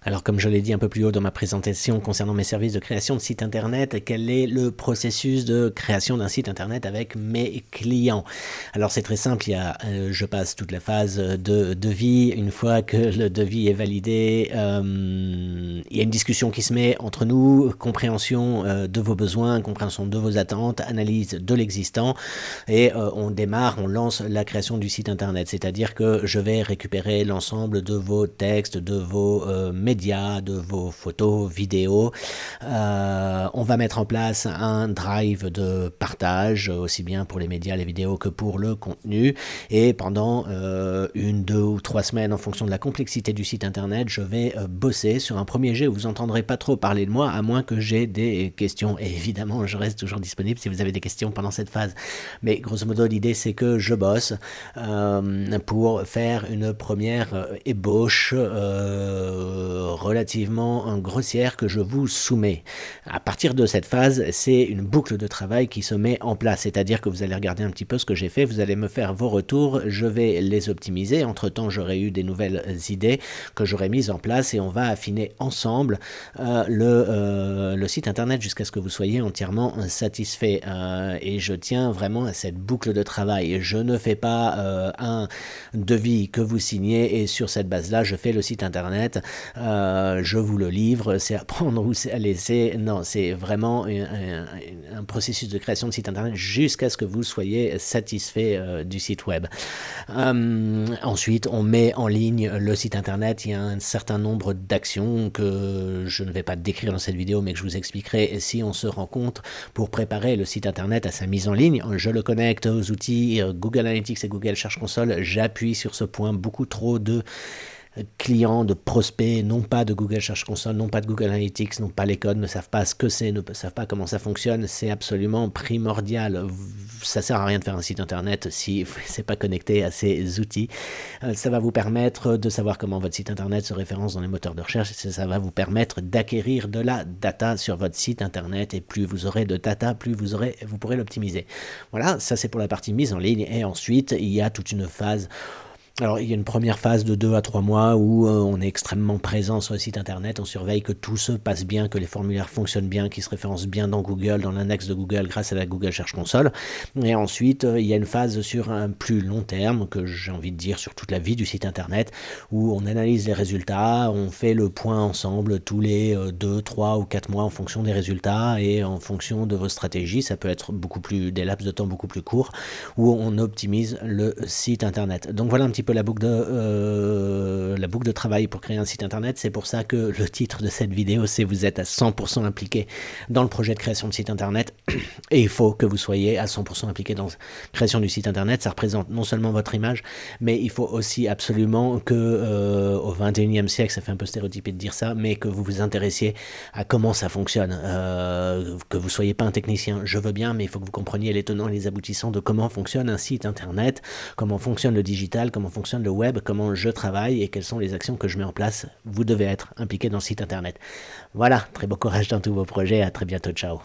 Alors, comme je l'ai dit un peu plus haut dans ma présentation concernant mes services de création de site internet, quel est le processus de création d'un site internet avec mes clients? Alors, c'est très simple, je passe toute la phase de devis. Une fois que le devis est validé, il y a une discussion qui se met entre nous, compréhension de vos besoins, compréhension de vos attentes, analyse de l'existant, et on lance la création du site internet. C'est-à-dire que je vais récupérer l'ensemble de vos textes, de vos médias, de vos photos, vidéos. On va mettre en place un drive de partage, aussi bien pour les médias, les vidéos que pour le contenu. Et pendant 1, 2 ou 3 semaines, en fonction de la complexité du site internet, je vais bosser sur un premier jet où vous n'entendrez pas trop parler de moi, à moins que j'ai des questions. Et évidemment, je reste toujours disponible si vous avez des questions pendant cette phase. Mais grosso modo, l'idée, c'est que je bosse pour faire une première ébauche relativement grossière que je vous soumets. À partir de cette phase, c'est une boucle de travail qui se met en place, c'est-à-dire que vous allez regarder un petit peu ce que j'ai fait, vous allez me faire vos retours, je vais les optimiser. Entre-temps, j'aurai eu des nouvelles idées que j'aurai mises en place et on va affiner ensemble le site internet jusqu'à ce que vous soyez entièrement satisfait. Et je tiens vraiment à cette boucle de travail. Je ne fais pas un devis que vous signez et sur cette base-là, je fais le site internet, je vous le livre, c'est à prendre ou c'est à laisser. Non, c'est vraiment un processus de création de site internet jusqu'à ce que vous soyez satisfait du site web. Ensuite, on met en ligne le site internet. Il y a un certain nombre d'actions que je ne vais pas décrire dans cette vidéo, mais que je vous expliquerai si on se rencontre pour préparer le site internet à sa mise en ligne. Je le connecte aux outils Google Analytics et Google Search Console. J'appuie sur ce point. Beaucoup trop de clients, de prospects, non pas de Google Search Console, non pas de Google Analytics, non pas les codes, ne savent pas ce que c'est, ne savent pas comment ça fonctionne. C'est absolument primordial. Ça sert à rien de faire un site internet si c'est pas connecté à ces outils. Ça va vous permettre de savoir comment votre site internet se référence dans les moteurs de recherche. Ça va vous permettre d'acquérir de la data sur votre site internet, et plus vous aurez de data, plus vous pourrez l'optimiser. Voilà, ça c'est pour la partie mise en ligne. Et ensuite, il y a toute une phase. Alors, il y a une première phase de 2 à 3 mois où on est extrêmement présent sur le site internet, on surveille que tout se passe bien, que les formulaires fonctionnent bien, qu'ils se référencent bien dans Google, dans l'index de Google grâce à la Google Search Console. Et ensuite, il y a une phase sur un plus long terme, que j'ai envie de dire sur toute la vie du site internet, où on analyse les résultats, on fait le point ensemble tous les 2, 3 ou 4 mois en fonction des résultats et en fonction de vos stratégies. Ça peut être des laps de temps beaucoup plus courts, où on optimise le site internet. Donc voilà un petit peu la boucle de travail pour créer un site internet. C'est pour ça que le titre de cette vidéo, c'est vous êtes à 100% impliqué dans le projet de création de site internet, et il faut que vous soyez à 100% impliqué dans la création du site internet. Ça représente non seulement votre image, mais il faut aussi absolument que au 21e siècle, ça fait un peu stéréotypé de dire ça, mais que vous vous intéressiez à comment ça fonctionne, que vous soyez pas un technicien, je veux bien, mais il faut que vous compreniez les tenants et les aboutissants de comment fonctionne un site internet, comment fonctionne le digital, comment fonctionne le web, comment je travaille et quelles sont les actions que je mets en place. Vous devez être impliqué dans le site internet. Voilà, très beau courage dans tous vos projets, à très bientôt, ciao.